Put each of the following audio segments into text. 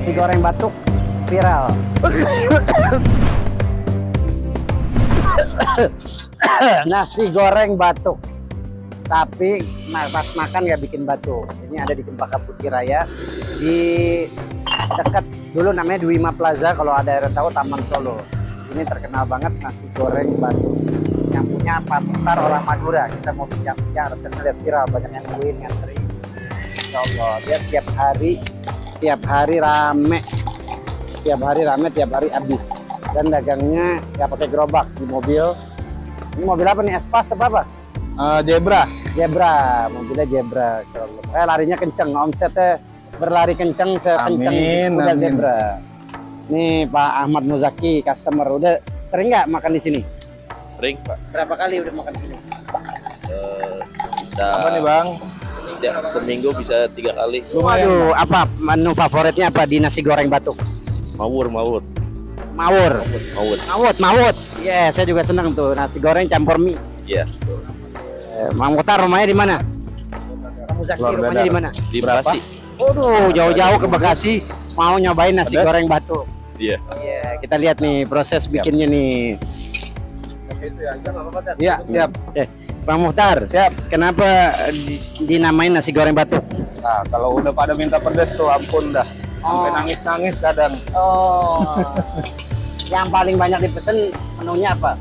Nasi goreng batuk viral. Nasi goreng batuk, tapi pas makan nggak bikin batuk. Ini ada di Cempaka Putih Raya, di dekat dulu namanya Dwima Plaza, kalau ada yang tahu, Taman Solo. Ini terkenal banget nasi goreng batuk yang punya Pak Mukhtar orang Madura. Kita mau bincang-bincang resepnya, lihat viral, banyak yang nungguin, ngantri. Insya Allah dia tiap hari rame, tiap hari habis. Dan dagangnya nggak pakai gerobak, di mobil. Ini mobil apa nih, Espas apa? Zebra. Mobilnya Zebra. Larinya kenceng, omsetnya berlari kenceng, sekenceng udah Zebra. Nih Pak Ahmad Muzaki, customer. Udah sering nggak makan di sini? Sering, Pak. Berapa kali udah makan di sini? Bisa. Apa nih, Bang? Setiap seminggu bisa 3 kali. Waduh, apa menu favoritnya apa di nasi goreng batuk? Mawur. Iya, saya juga senang tuh nasi goreng campur mie. Iya. Mang Mukhtar rumahnya di mana? Muzaki rumahnya di mana? Di Bekasi. Waduh, jauh-jauh ke Bekasi mau nyobain nasi goreng batuk. Iya. Iya, kita lihat nih proses bikinnya nih. Iya, siap. Bang Mukhtar, siap. Kenapa dinamain nasi goreng batuk? Nah, kalau udah pada minta pedas tuh ampun dah. Sampai nangis-nangis kadang. Oh. Yang paling banyak dipesen menunya apa?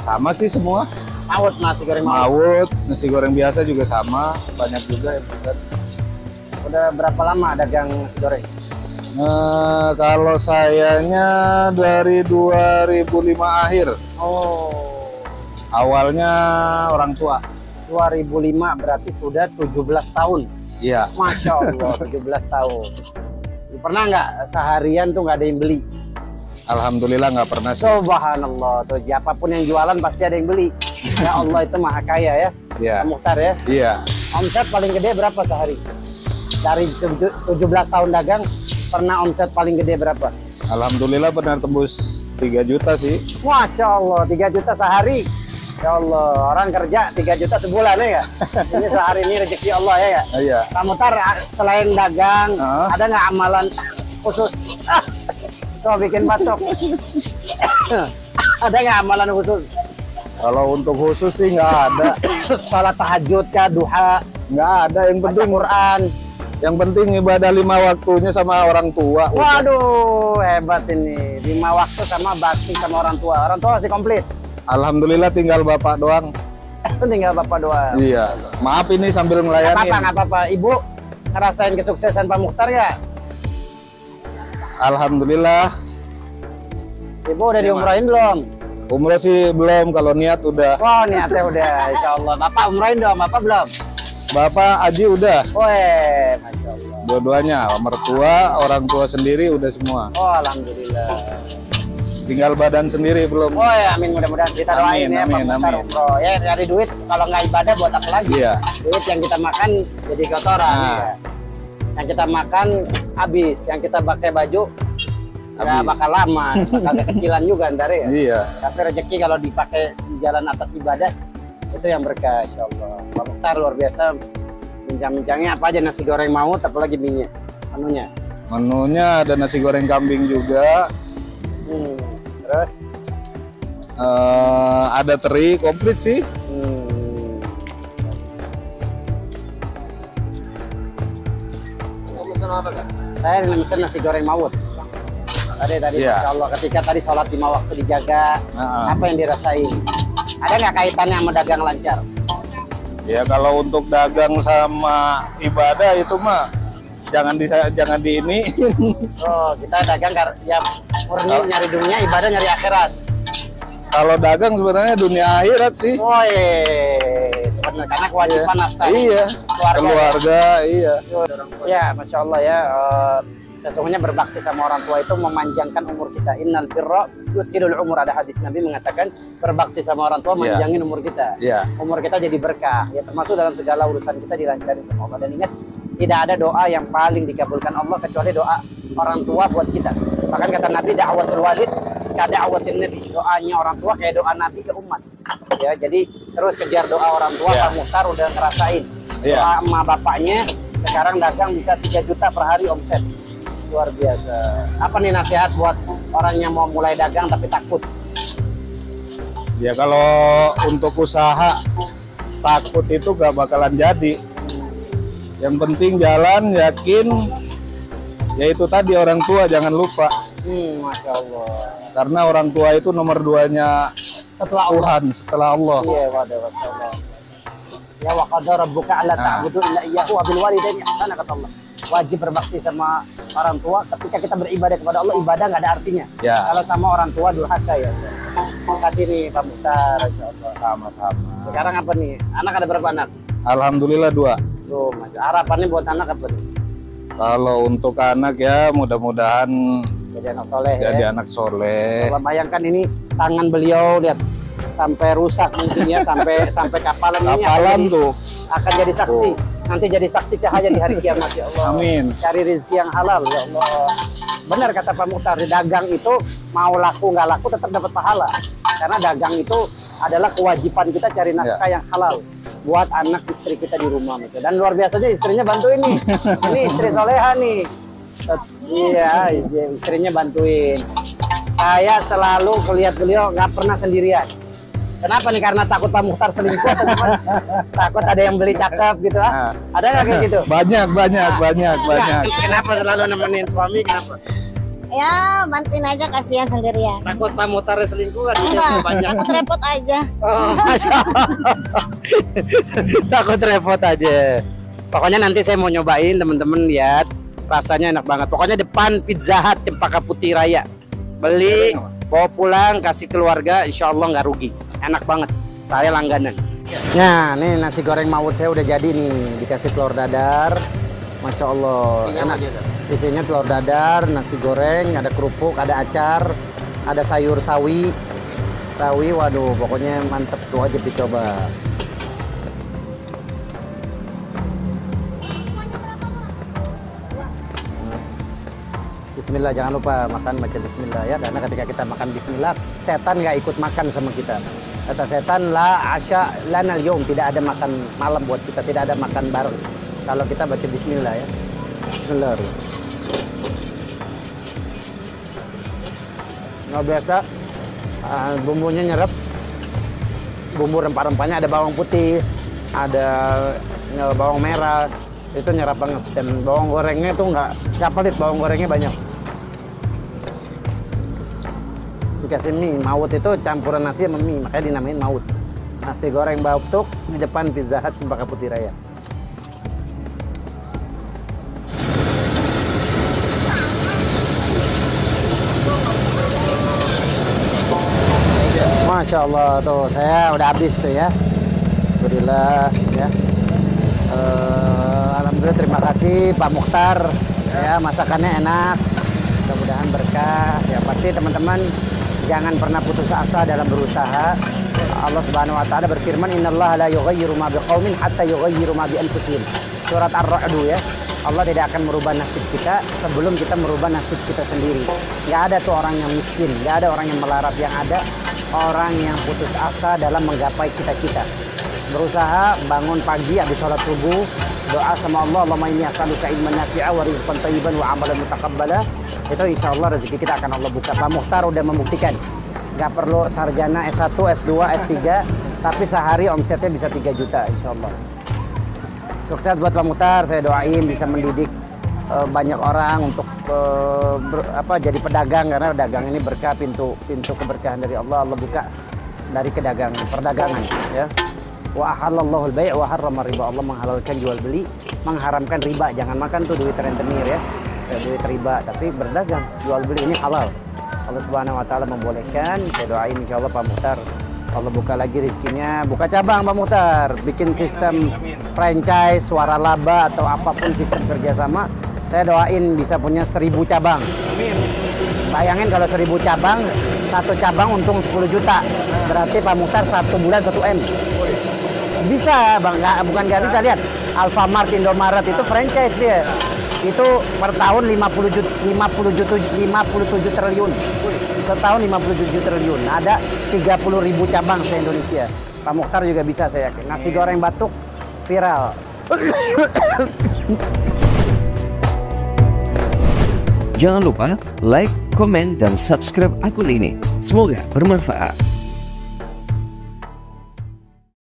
Sama sih semua. Mawut, nasi goreng mawut. Mawut, nasi goreng biasa juga sama, banyak juga yang pedas. Udah berapa lama dagang nasi goreng? Kalau sayanya dari 2005 akhir. Oh. Awalnya orang tua. 2005 berarti sudah 17 tahun. Iya. Masya Allah, 17 tahun. Pernah nggak seharian tuh nggak ada yang beli? Alhamdulillah nggak pernah sih. Subhanallah, tuh siapapun yang jualan pasti ada yang beli. Ya Allah, itu maha kaya ya. Iya. Pak Mukhtar ya. Iya. Omset paling gede berapa sehari? Dari 17 tahun dagang, pernah omset paling gede berapa? Alhamdulillah pernah tembus 3 juta sih. Masya Allah, 3 juta sehari. Ya Allah, orang kerja 3 juta sebulan ya. Ini sehari ini rezeki Allah ya. Iya. Pak Mukhtar, selain dagang, ada nggak amalan khusus? Tuh bikin batuk. Ada nggak amalan khusus? Kalau untuk khusus sih nggak ada. Salat tahajud kah, duha, Nggak ada. Yang penting Quran. Yang penting ibadah 5 waktunya sama orang tua. Waduh, hebat ini. 5 waktu sama bakti sama orang tua. Orang tua masih komplit. Alhamdulillah tinggal bapak doang. Tinggal bapak doang. Iya. Maaf ini sambil melayani. Nggak apa-apa. Ibu ngerasain kesuksesan Pak Mukhtar ya? Alhamdulillah. Ibu udah diumrohin belum? Umroh sih belum, kalau niat udah. Wah, niatnya udah, insya Allah. Bapak umrohin dong, Bapak belum? Bapak Aji udah. Weh, Masya Allah. Dua-duanya, mertua, orang tua sendiri udah semua. Oh, Alhamdulillah. Tinggal badan sendiri belum. Oh ya, amin, mudah-mudahan kita doain ya Pak Mukhtar amin. umroh. Ya, dari duit, kalau nggak ibadah buat apa lagi? Iya. Duit yang kita makan jadi kotoran ya. Yang kita makan habis, yang kita pakai baju nggak bakal lama, bakal kekecilan juga ntar ya. Iya. Tapi rezeki kalau dipakai di jalan atas ibadah itu yang berkah, insya Allah. Pak Mukhtar luar biasa, bincang-bincangnya apa aja, nasi goreng mau, apalagi minyak menunya. Menunya ada nasi goreng kambing juga. Terus ada teri komplit sih. Saya mesen nasi goreng mawut. Tadi Iya. Masya Allah, ketika tadi sholat 5 waktu dijaga, apa yang dirasain? Ada nggak kaitannya sama dagang lancar? Ya kalau untuk dagang sama ibadah itu mah jangan di ini. Oh, kita dagang ya murni nyari dunia, ibadah nyari akhirat. Kalau dagang sebenarnya dunia akhirat sih. Oh benar, karena kewajiban nafkah. Iya. Keluarga, iya. Ya, Masya Allah ya. Sesungguhnya berbakti sama orang tua itu memanjangkan umur kita. Innal birra yudkhilul umur. Ada hadis Nabi mengatakan berbakti sama orang tua manjangin umur kita. Iya. Umur kita jadi berkah. Ya termasuk dalam segala urusan kita dilancarin sama Allah. Dan ingat, tidak ada doa yang paling dikabulkan Allah kecuali doa orang tua buat kita. Bahkan kata Nabi, da'watul walid ka da'watin nabi. Doanya orang tua kayak doa Nabi ke umat. Ya, jadi terus kejar doa orang tua. Pak Mukhtar udah ngerasain. Doa emak bapaknya sekarang dagang bisa 3 juta per hari omset. Luar biasa. Apa nih nasihat buat orang yang mau mulai dagang tapi takut? Ya kalau untuk usaha takut itu gak bakalan jadi. Yang penting jalan, yakin. Ya itu tadi, orang tua jangan lupa. Masya Allah. Karena orang tua itu nomor 2-nya setelah Tuhan, setelah Allah. Iya, waduh, Masya Allah. Ya wa qadara rabbuka alla ta'budu illa iyyahu wa bil walidaini ihsana, kata Allah. Wajib berbakti sama orang tua. Ketika kita beribadah kepada Allah, ibadah nggak ada artinya. Ya. Kalau sama orang tua durhaka ya. Kasih nih Pak Mukhtar, Insya Allah. Sama-sama. Sekarang apa nih? Anak ada berapa anak? Alhamdulillah 2. Tuh, Mas. Harapannya buat anak apa nih? Kalau untuk anak ya mudah-mudahan Jadi anak soleh jadi ya. anak soleh. Coba bayangkan ini tangan beliau, lihat sampai rusak mungkin ya, sampai kapalan ini Kapalan tuh. akan jadi saksi. Nanti jadi saksi cahaya di hari kiamat ya Allah. Amin. Cari rezeki yang halal ya Allah. Benar kata Pak Mukhtar, di dagang itu mau laku nggak laku tetap dapat pahala. Karena dagang itu adalah kewajiban kita cari nafkah yang halal buat anak istri kita di rumah. Dan luar biasanya istrinya bantuin nih. Ini istri soleha nih. Iya, istrinya bantuin. Saya selalu melihat beliau nggak pernah sendirian. Kenapa nih? Karena takut Pak Mukhtar selingkuh atau gimana? Takut ada yang beli cakep gitu ah? Ada nggak kayak gitu? Banyak. Kenapa selalu nemenin suami? Kenapa? Ya, bantuin aja, kasihan sendirian. Takut Pak Mukhtar selingkuh kan? Enggak, Banyak. takut repot aja. Oh, Masya Allah. Takut repot aja. Pokoknya nanti saya mau nyobain, teman-teman lihat. Rasanya enak banget. Pokoknya depan Pizza Hut Cempaka Putih Raya. Beli, bawa pulang, kasih keluarga, insya Allah nggak rugi. Enak banget. Saya langganan. Nah, nih nasi goreng Maut saya udah jadi nih. Dikasih telur dadar. Masya Allah. Enak. Isinya telur dadar, nasi goreng, ada kerupuk, ada acar, ada sayur sawi. Waduh, pokoknya mantep tuh, wajib dicoba. Bismillah, jangan lupa makan baca Bismillah ya, karena ketika kita makan Bismillah, setan nggak ikut makan sama kita. Kata setan, la asya lanal yom, tidak ada makan malam buat kita, tidak ada makan bareng. Kalau kita baca Bismillah ya. Bismillah. Nggak biasa, bumbunya nyerap, bumbu rempah-rempahnya ada bawang putih, ada bawang merah, itu nyerap banget. Dan bawang gorengnya tuh nggak pelit, bawang gorengnya banyak. Dikasih mie, Maut itu campuran nasi sama mie, makanya dinamain Maut. Nasi goreng batuk di depan Pizza Hut Cempaka Putih Raya. Masya Allah, tuh saya udah habis tuh ya. Alhamdulillah ya. Alhamdulillah, terima kasih Pak Mukhtar ya, masakannya enak, mudah-mudahan berkah ya. Pasti teman-teman jangan pernah putus asa dalam berusaha. Allah Subhanahu wa taala berfirman, innallaha la yughayyiru ma biqaumin hatta yughayyiru ma bi anfusihim. Surat Ar-Ra'd ya. Allah tidak akan merubah nasib kita sebelum kita merubah nasib kita sendiri. Nggak ada tuh orang yang miskin, nggak ada orang yang melarat, yang ada orang yang putus asa dalam menggapai cita-cita. Berusaha, bangun pagi habis sholat subuh, doa sama Allah, Allahumma inni as'aluka ilman nafi'a wa rizqan thayyiban wa amalan mutaqabbala. Itu insya Allah rezeki kita akan Allah buka. Pak Mukhtar udah membuktikan, nggak perlu sarjana S1, S2, S3, tapi sehari omsetnya bisa 3 juta insya Allah. Sukses buat Pak Mukhtar, saya doain bisa mendidik banyak orang untuk jadi pedagang, karena dagang ini berkah, pintu keberkahan dari Allah buka dari perdagangan ya. Wa ahallallahu al-bai' wa harrama riba. Allah menghalalkan jual beli, mengharamkan riba. Jangan makan tuh duit rentenir ya, duit riba, tapi berdagang, jual beli ini halal. Allah Subhanahu wa taala membolehkan. Saya doain insyaallah Pak Mukhtar Allah buka lagi rezekinya, buka cabang Pak Mukhtar, bikin sistem franchise, waralaba atau apapun sistem kerjasama. Saya doain bisa punya 1000 cabang. Bayangin kalau 1000 cabang, satu cabang untung 10 juta. Berarti Pak Mukhtar 1 bulan 1 M. Bisa Bang, bukan nggak bisa. Lihat Alfamart, Indomaret itu franchise dia. Itu per tahun 57 triliun. Setahun 57 triliun. Ada 30.000 cabang se-Indonesia. Pak Mukhtar juga bisa, saya yakin. Nasi goreng batuk viral. Jangan lupa like, komen, dan subscribe akun ini. Semoga bermanfaat.